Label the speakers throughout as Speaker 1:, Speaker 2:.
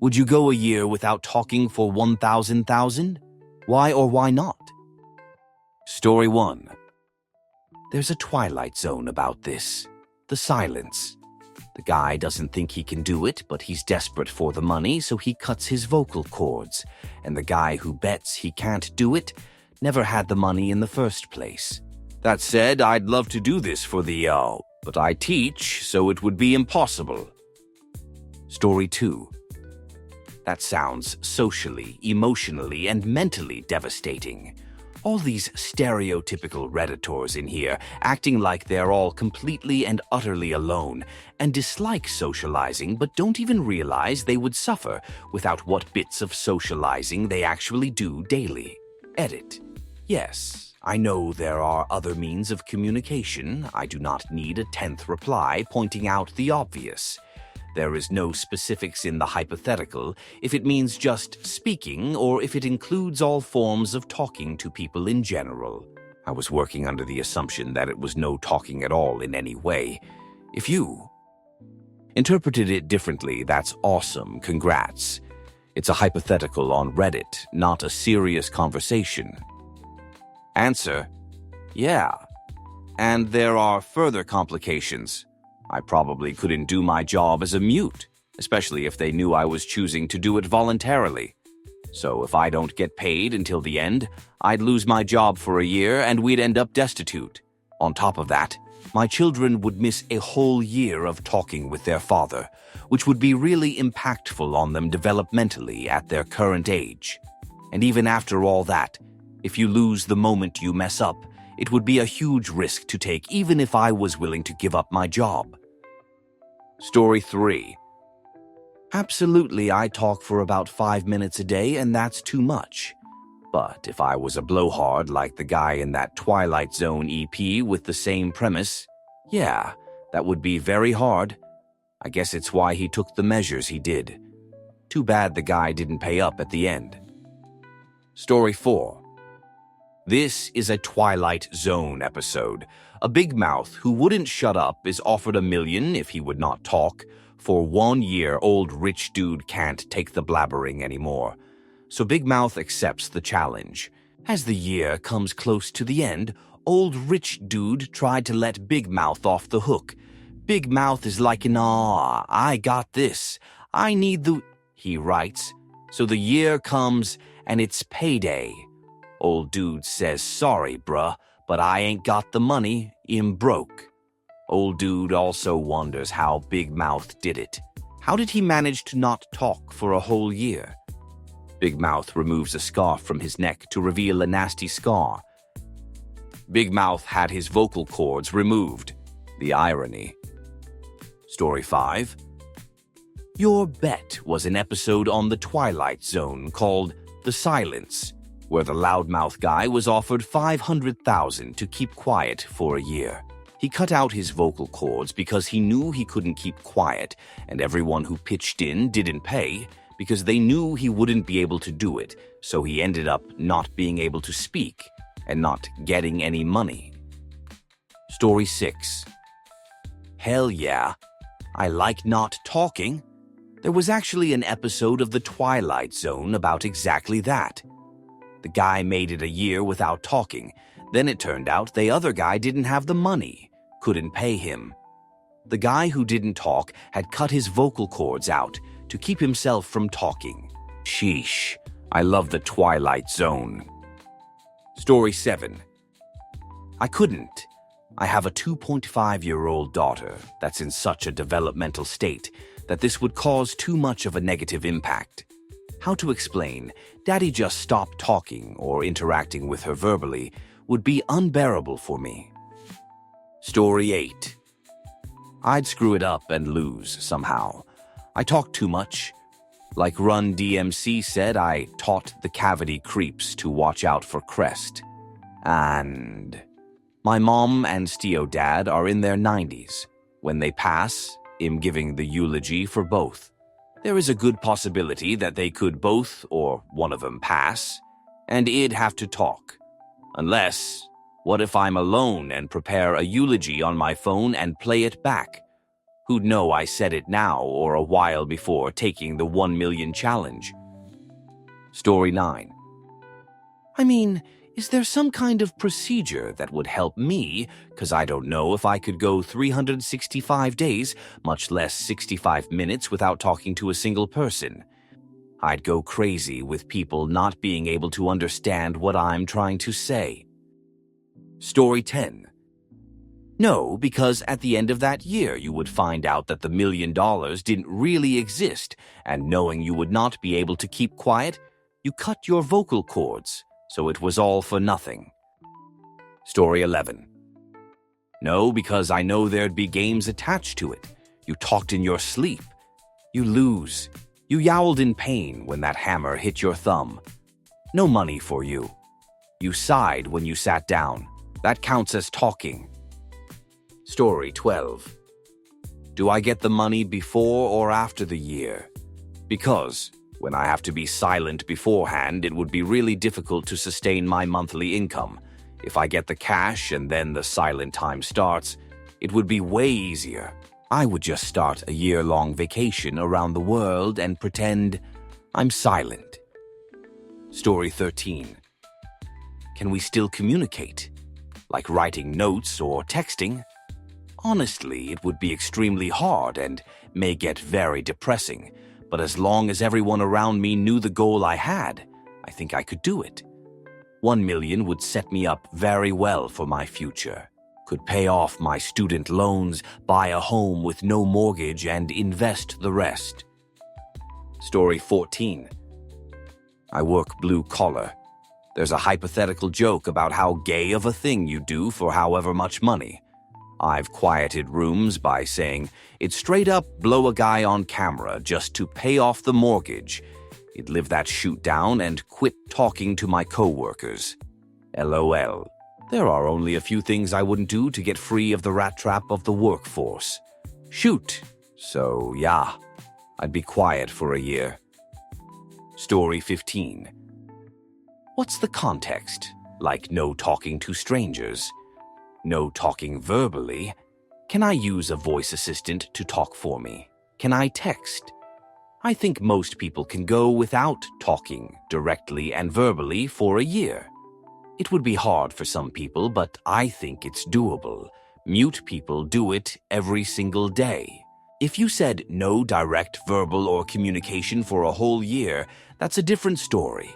Speaker 1: Would you go a year without talking for 1,000,000? Why or why not? Story 1. There's a Twilight Zone about this. The silence. The guy doesn't think he can do it, but he's desperate for the money, so he cuts his vocal cords. And the guy who bets he can't do it never had the money in the first place. That said, I'd love to do this for the, but I teach, so it would be impossible. Story 2. That sounds socially, emotionally, and mentally devastating. All these stereotypical Redditors in here acting like they're all completely and utterly alone and dislike socializing but don't even realize they would suffer without what bits of socializing they actually do daily. Edit. Yes, I know there are other means of communication. I do not need a 10th reply pointing out the obvious. There is no specifics in the hypothetical if it means just speaking or if it includes all forms of talking to people in general. I was working under the assumption that it was no talking at all in any way. If you interpreted it differently, that's awesome. Congrats. It's a hypothetical on Reddit, not a serious conversation. Answer: yeah. And there are further complications. I probably couldn't do my job as a mute, especially if they knew I was choosing to do it voluntarily. So if I don't get paid until the end, I'd lose my job for a year and we'd end up destitute. On top of that, my children would miss a whole year of talking with their father, which would be really impactful on them developmentally at their current age. And even after all that, if you lose the moment you mess up, it would be a huge risk to take even if I was willing to give up my job. Story 3. Absolutely, I talk for about 5 minutes a day, and that's too much. But if I was a blowhard like the guy in that Twilight Zone EP with the same premise, yeah, that would be very hard. I guess it's why he took the measures he did. Too bad the guy didn't pay up at the end. Story 4. This is a Twilight Zone episode. A big mouth who wouldn't shut up is offered $1 million if he would not talk. For 1 year, old rich dude can't take the blabbering anymore. So Big Mouth accepts the challenge. As the year comes close to the end, old rich dude tried to let Big Mouth off the hook. Big Mouth is like, nah, I got this. I need the... he writes. So the year comes and it's payday. Old dude says, sorry, bruh, but I ain't got the money. I'm broke. Old dude also wonders how Big Mouth did it. How did he manage to not talk for a whole year? Big Mouth removes a scarf from his neck to reveal a nasty scar. Big Mouth had his vocal cords removed. The irony. Story 5. Your Bet was an episode on the Twilight Zone called The Silence, where the loudmouth guy was offered $500,000 to keep quiet for a year. He cut out his vocal cords because he knew he couldn't keep quiet, and everyone who pitched in didn't pay because they knew he wouldn't be able to do it, so he ended up not being able to speak and not getting any money. Story 6. Hell yeah, I like not talking. There was actually an episode of The Twilight Zone about exactly that. The guy made it a year without talking. Then it turned out the other guy didn't have the money, couldn't pay him. The guy who didn't talk had cut his vocal cords out to keep himself from talking. Sheesh, I love The Twilight Zone. Story 7. I couldn't. I have a 2.5-year-old daughter that's in such a developmental state that this would cause too much of a negative impact. How to explain, Daddy just stopped talking or interacting with her verbally would be unbearable for me. Story 8. I'd screw it up and lose somehow. I talk too much. Like Run DMC said, I taught the cavity creeps to watch out for Crest. And my mom and Steo dad are in their 90s. When they pass, I'm giving the eulogy for both. There is a good possibility that they could both, or one of them, pass, and I'd have to talk. Unless, what if I'm alone and prepare a eulogy on my phone and play it back? Who'd know I said it now or a while before taking the 1 million challenge? Story 9. I mean, is there some kind of procedure that would help me? Because I don't know if I could go 365 days, much less 65 minutes, without talking to a single person. I'd go crazy with people not being able to understand what I'm trying to say. Story 10. No, because at the end of that year you would find out that the $1 million didn't really exist, and knowing you would not be able to keep quiet, you cut your vocal cords, so it was all for nothing. Story 11. No, because I know there'd be games attached to it. You talked in your sleep. You lose. You yowled in pain when that hammer hit your thumb. No money for you. You sighed when you sat down. That counts as talking. Story 12. Do I get the money before or after the year? Because when I have to be silent beforehand, it would be really difficult to sustain my monthly income. If I get the cash and then the silent time starts, it would be way easier. I would just start a year-long vacation around the world and pretend I'm silent. Story 13. Can we still communicate? Like writing notes or texting? Honestly, it would be extremely hard and may get very depressing, but as long as everyone around me knew the goal I had, I think I could do it. 1 million would set me up very well for my future. Could pay off my student loans, buy a home with no mortgage, and invest the rest. Story 14. I work blue collar. There's a hypothetical joke about how gay of a thing you do for however much money. I've quieted rooms by saying it'd straight up blow a guy on camera just to pay off the mortgage. He'd live that shoot down and quit talking to my coworkers. LOL. There are only a few things I wouldn't do to get free of the rat trap of the workforce. Shoot. So yeah, I'd be quiet for a year. Story 15. What's the context? Like no talking to strangers? No talking verbally? Can I use a voice assistant to talk for me? Can I text? I think most people can go without talking directly and verbally for a year. It would be hard for some people, but I think it's doable. Mute people do it every single day. If you said no direct verbal or communication for a whole year, that's a different story.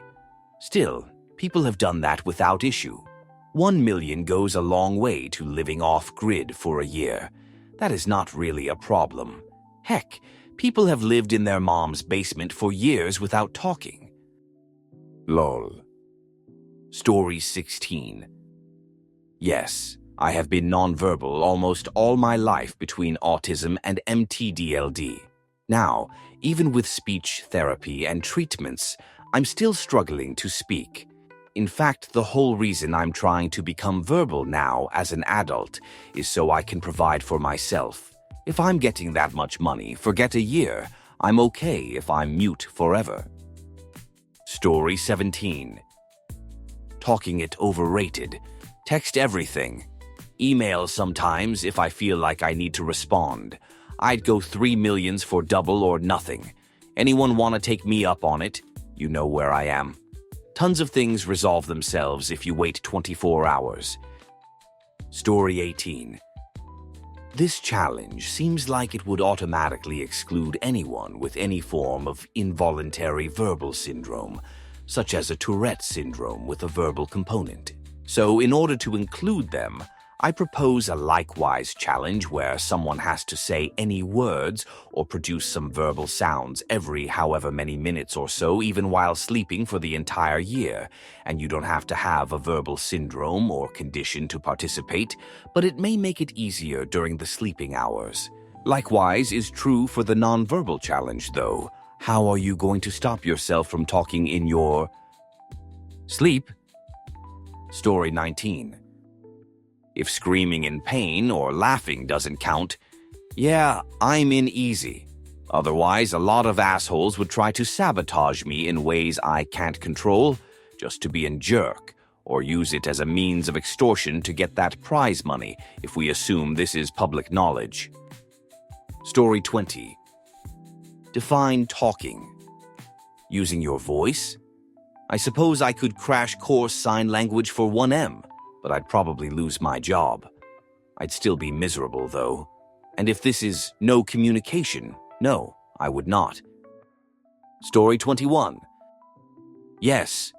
Speaker 1: Still, people have done that without issue. 1 million goes a long way to living off-grid for a year. That is not really a problem. Heck, people have lived in their mom's basement for years without talking. LOL. Story 16. Yes, I have been nonverbal almost all my life between autism and MTDLD. Now, even with speech therapy and treatments, I'm still struggling to speak. In fact, the whole reason I'm trying to become verbal now as an adult is so I can provide for myself. If I'm getting that much money, forget a year. I'm okay if I'm mute forever. Story 17. Talking it overrated. Text everything. Email sometimes if I feel like I need to respond. I'd go 3 millions for double or nothing. Anyone want to take me up on it? You know where I am. Tons of things resolve themselves if you wait 24 hours. Story 18. This challenge seems like it would automatically exclude anyone with any form of involuntary verbal syndrome, such as a Tourette syndrome with a verbal component. So in order to include them, I propose a likewise challenge where someone has to say any words or produce some verbal sounds every however many minutes or so, even while sleeping for the entire year. And you don't have to have a verbal syndrome or condition to participate, but it may make it easier during the sleeping hours. Likewise is true for the nonverbal challenge, though. How are you going to stop yourself from talking in your sleep? Story 19. If screaming in pain or laughing doesn't count, yeah, I'm in easy. Otherwise, a lot of assholes would try to sabotage me in ways I can't control, just to be a jerk, or use it as a means of extortion to get that prize money, if we assume this is public knowledge. Story 20. Define talking. Using your voice? I suppose I could crash course sign language for 1M, but I'd probably lose my job. I'd still be miserable, though. And if this is no communication, no, I would not. Story 21. Yes,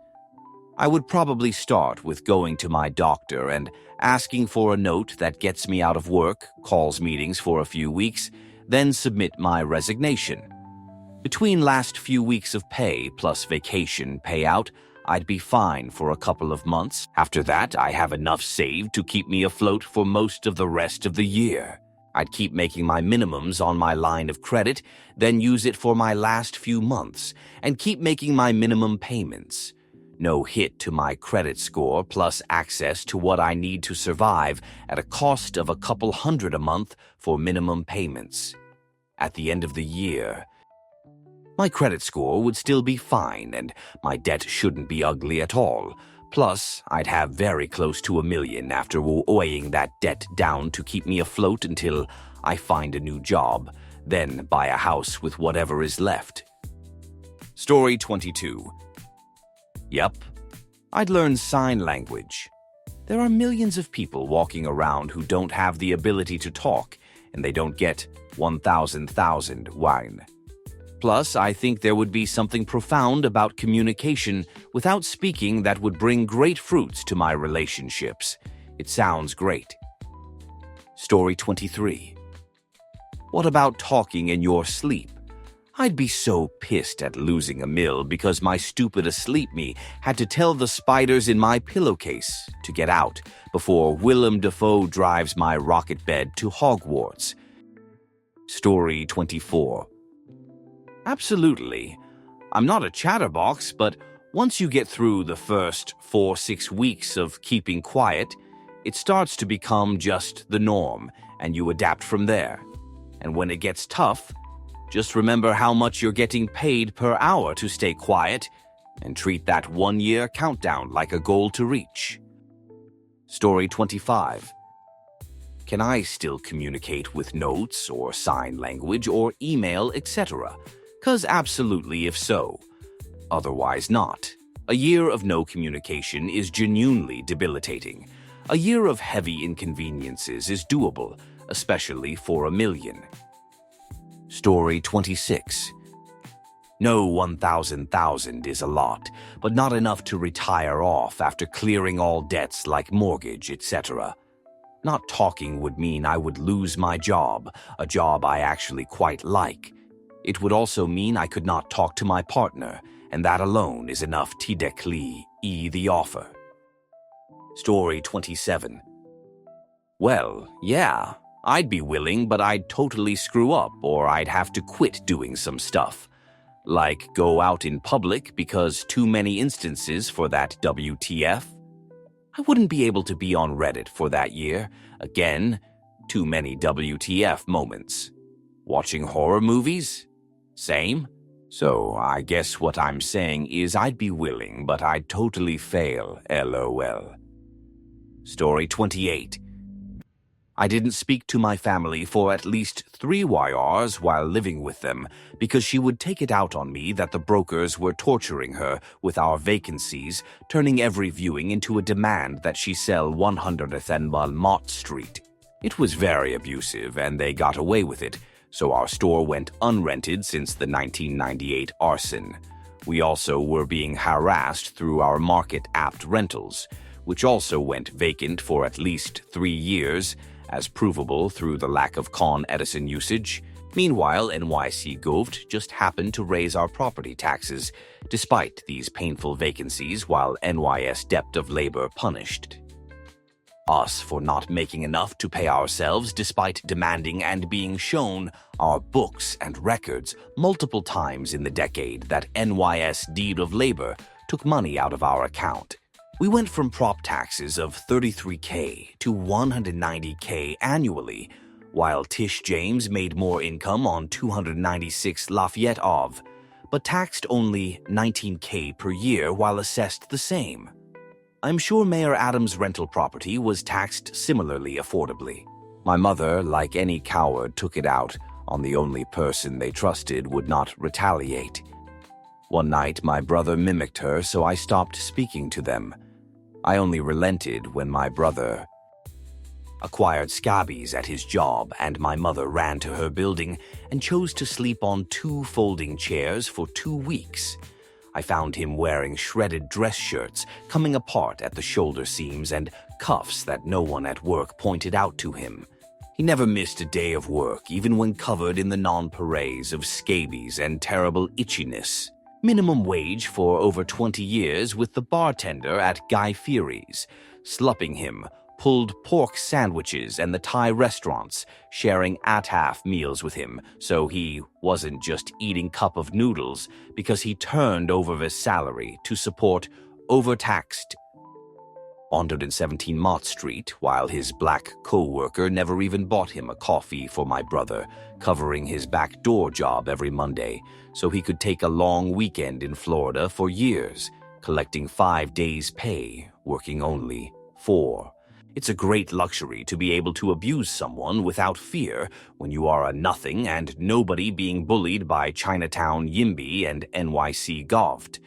Speaker 1: I would probably start with going to my doctor and asking for a note that gets me out of work, calls meetings for a few weeks, then submit my resignation. Between last few weeks of pay plus vacation payout, I'd be fine for a couple of months. After that, I have enough saved to keep me afloat for most of the rest of the year. I'd keep making my minimums on my line of credit, then use it for my last few months, and keep making my minimum payments. No hit to my credit score, plus access to what I need to survive at a cost of a couple hundred a month for minimum payments. At the end of the year, my credit score would still be fine and my debt shouldn't be ugly at all. Plus, I'd have very close to $1 million after weighing that debt down to keep me afloat until I find a new job, then buy a house with whatever is left. Story 22. Yep, I'd learn sign language. There are millions of people walking around who don't have the ability to talk, and they don't get 1,000 wine. Plus, I think there would be something profound about communication without speaking that would bring great fruits to my relationships. It sounds great. Story 23. What about talking in your sleep? I'd be so pissed at losing $1 million because my stupid asleep me had to tell the spiders in my pillowcase to get out before Willem Dafoe drives my rocket bed to Hogwarts. Story 24. Absolutely. I'm not a chatterbox, but once you get through the first 4-6 weeks of keeping quiet, it starts to become just the norm, and you adapt from there. And when it gets tough, just remember how much you're getting paid per hour to stay quiet, and treat that 1-year countdown like a goal to reach. Story 25. Can I still communicate with notes or sign language or email, etc.? 'Cause absolutely if so. Otherwise not. A year of no communication is genuinely debilitating. A year of heavy inconveniences is doable, especially for $1 million. Story 26. No 1,000 is a lot, but not enough to retire off after clearing all debts like mortgage, etc. Not talking would mean I would lose my job, a job I actually quite like. It would also mean I could not talk to my partner, and that alone is enough tidekli the offer. Story 27. Well, yeah, I'd be willing, but I'd totally screw up, or I'd have to quit doing some stuff. Like go out in public because too many instances for that WTF. I wouldn't be able to be on Reddit for that year. Again, too many WTF moments. Watching horror movies? Same. So I guess what I'm saying is I'd be willing, but I'd totally fail, LOL. Story 28. I didn't speak to my family for at least 3 YRs while living with them because she would take it out on me that the brokers were torturing her with our vacancies, turning every viewing into a demand that she sell 100th and Mott Street. It was very abusive and they got away with it, so our store went unrented since the 1998 arson. We also were being harassed through our market-apt rentals, which also went vacant for at least 3 years, as provable through the lack of Con Edison usage. Meanwhile, NYC Govt just happened to raise our property taxes, despite these painful vacancies, while NYS Dept of Labor punished us for not making enough to pay ourselves despite demanding and being shown our books and records multiple times in the decade that NYS Deed of Labor took money out of our account. We went from prop taxes of $33K to $190K annually, while Tish James made more income on 296 Lafayette Ave, but taxed only $19K per year while assessed the same. I'm sure Mayor Adams' rental property was taxed similarly affordably. My mother, like any coward, took it out, on the only person they trusted would not retaliate. One night, my brother mimicked her, so I stopped speaking to them. I only relented when my brother acquired scabies at his job and my mother ran to her building and chose to sleep on 2 folding chairs for 2 weeks. I found him wearing shredded dress shirts coming apart at the shoulder seams and cuffs that no one at work pointed out to him. He never missed a day of work, even when covered in the nonpareils of scabies and terrible itchiness. Minimum wage for over 20 years with the bartender at Guy Fieri's, slupping him, pulled pork sandwiches and the Thai restaurants, sharing at-half meals with him, so he wasn't just eating cup of noodles because he turned over his salary to support overtaxed 117 Mott Street, while his black co-worker never even bought him a coffee for my brother, covering his back door job every Monday, so he could take a long weekend in Florida for years, collecting 5 days' pay, working only 4. It's a great luxury to be able to abuse someone without fear when you are a nothing and nobody being bullied by Chinatown Yimby and NYC Goft.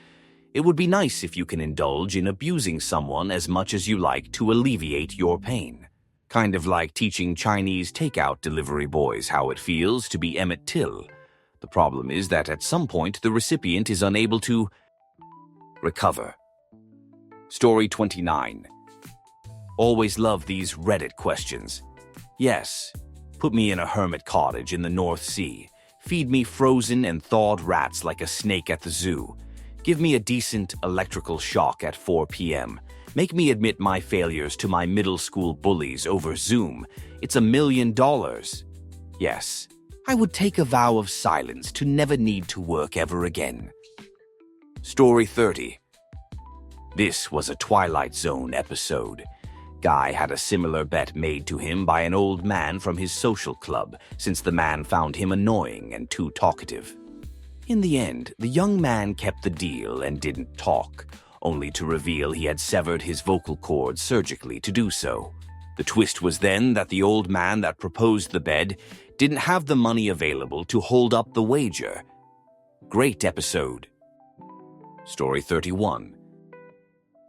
Speaker 1: It would be nice if you can indulge in abusing someone as much as you like to alleviate your pain. Kind of like teaching Chinese takeout delivery boys how it feels to be Emmett Till. The problem is that at some point the recipient is unable to recover. Story 29. Always love these Reddit questions. Yes, put me in a hermit cottage in the North Sea. Feed me frozen and thawed rats like a snake at the zoo. Give me a decent electrical shock at 4 p.m. Make me admit my failures to my middle school bullies over Zoom. It's $1 million. Yes, I would take a vow of silence to never need to work ever again. Story 30. This was a Twilight Zone episode. Guy had a similar bet made to him by an old man from his social club, since the man found him annoying and too talkative. In the end, the young man kept the deal and didn't talk, only to reveal he had severed his vocal cords surgically to do so. The twist was then that the old man that proposed the bed didn't have the money available to hold up the wager. Great episode. Story 31.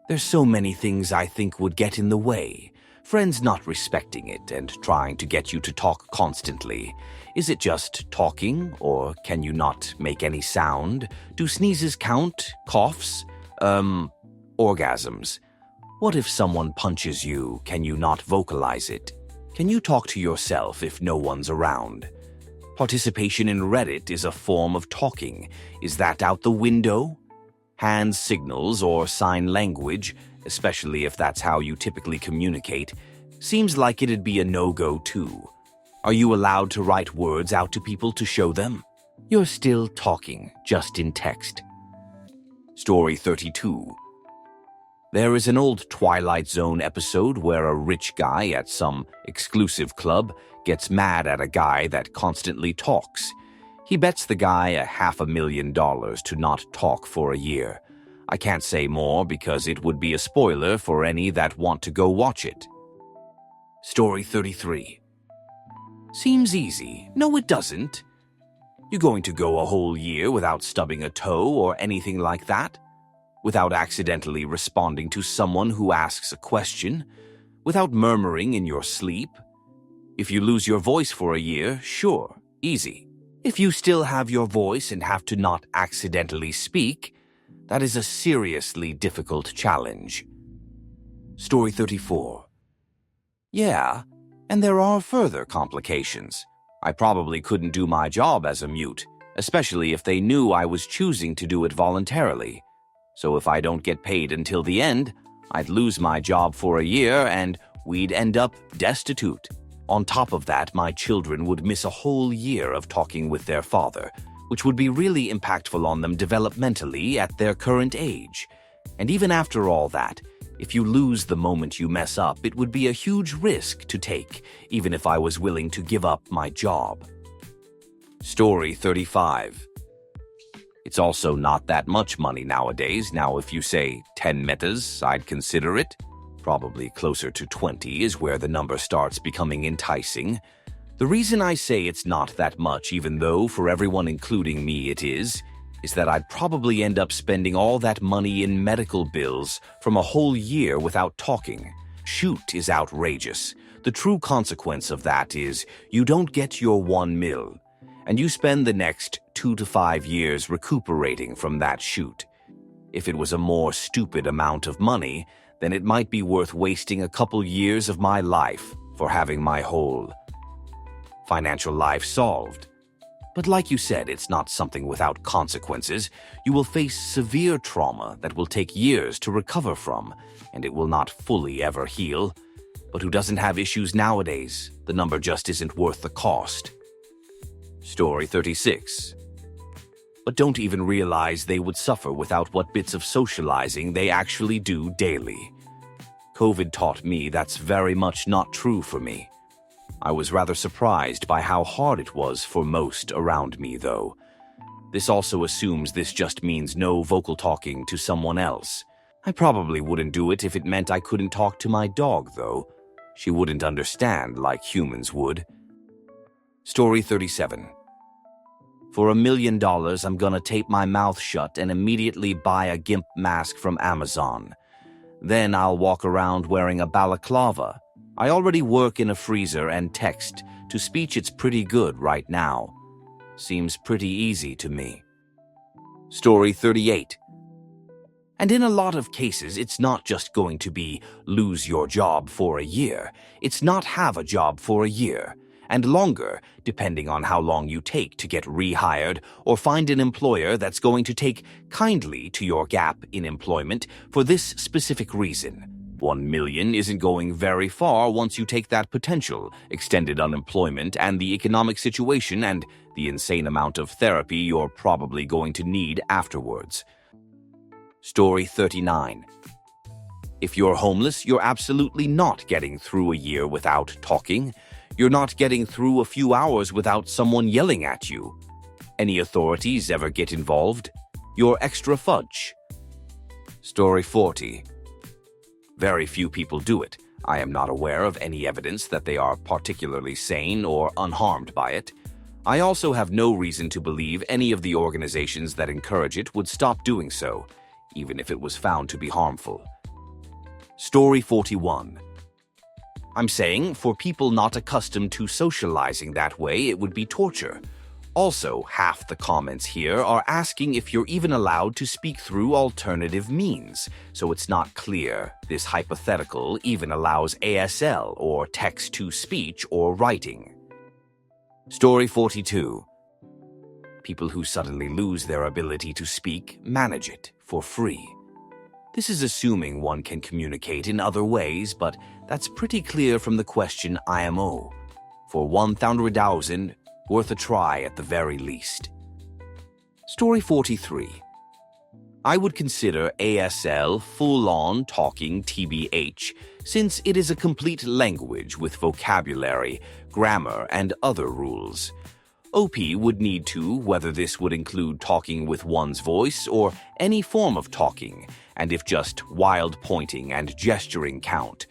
Speaker 1: There's so many things I think would get in the way. Friends not respecting it and trying to get you to talk constantly. Is it just talking, or can you not make any sound? Do sneezes count? Coughs? Orgasms. What if someone punches you? Can you not vocalize it? Can you talk to yourself if no one's around? Participation in Reddit is a form of talking. Is that out the window? Hand signals or sign language, especially if that's how you typically communicate, seems like it'd be a no-go too. Are you allowed to write words out to people to show them? You're still talking, just in text. Story 32. There is an old Twilight Zone episode where a rich guy at some exclusive club gets mad at a guy that constantly talks. He bets the guy $500,000 to not talk for a year. I can't say more because it would be a spoiler for any that want to go watch it. Story 33. Seems easy. No, it doesn't. You going to go a whole year without stubbing a toe or anything like that? Without accidentally responding to someone who asks a question? Without murmuring in your sleep? If you lose your voice for a year, sure, easy. If you still have your voice and have to not accidentally speak, that is a seriously difficult challenge. Story 34. Yeah, and there are further complications. I probably couldn't do my job as a mute, especially if they knew I was choosing to do it voluntarily. So if I don't get paid until the end, I'd lose my job for a year and we'd end up destitute. On top of that, my children would miss a whole year of talking with their father, which would be really impactful on them developmentally at their current age. And even after all that, if you lose the moment you mess up, it would be a huge risk to take, even if I was willing to give up my job. Story 35. It's also not that much money nowadays. Now, if you say 10 metas, I'd consider it. Probably closer to 20 is where the number starts becoming enticing. The reason I say it's not that much, even though for everyone including me it is that I'd probably end up spending all that money in medical bills from a whole year without talking. Shoot is outrageous. The true consequence of that is you don't get your 1 mil, and you spend the next 2 to 5 years recuperating from that shoot. If it was a more stupid amount of money, then it might be worth wasting a couple years of my life for having my whole financial life solved. But like you said, it's not something without consequences. You will face severe trauma that will take years to recover from, and it will not fully ever heal. But who doesn't have issues nowadays? The number just isn't worth the cost. Story 36. But don't even realize they would suffer without what bits of socializing they actually do daily. COVID taught me that's very much not true for me. I was rather surprised by how hard it was for most around me, though. This also assumes this just means no vocal talking to someone else. I probably wouldn't do it if it meant I couldn't talk to my dog, though. She wouldn't understand like humans would. Story 37. For $1 million, I'm gonna tape my mouth shut and immediately buy a GIMP mask from Amazon. Then I'll walk around wearing a balaclava. I already work in a freezer and text to speech. It's pretty good right now. Seems pretty easy to me. Story 38. And in a lot of cases, it's not just going to be lose your job for a year. It's not have a job for a year, and longer, depending on how long you take to get rehired or find an employer that's going to take kindly to your gap in employment for this specific reason. 1 million isn't going very far once you take that potential, extended unemployment, and the economic situation and the insane amount of therapy you're probably going to need afterwards. Story 39. If you're homeless, you're absolutely not getting through a year without talking. You're not getting through a few hours without someone yelling at you. Any authorities ever get involved? You're extra fudge. Story 40. Very few people do it. I am not aware of any evidence that they are particularly sane or unharmed by it. I also have no reason to believe any of the organizations that encourage it would stop doing so, even if it was found to be harmful. Story 41. I'm saying, for people not accustomed to socializing that way, it would be torture. Also, half the comments here are asking if you're even allowed to speak through alternative means, so it's not clear this hypothetical even allows ASL or text-to-speech or writing. Story 42. People who suddenly lose their ability to speak manage it for free. This is assuming one can communicate in other ways, but that's pretty clear from the question IMO. For 100,000, worth a try at the very least. Story 43. I would consider ASL full-on talking TBH, since it is a complete language with vocabulary, grammar, and other rules. OP would need to, whether this would include talking with one's voice or any form of talking, and if just wild pointing and gesturing count,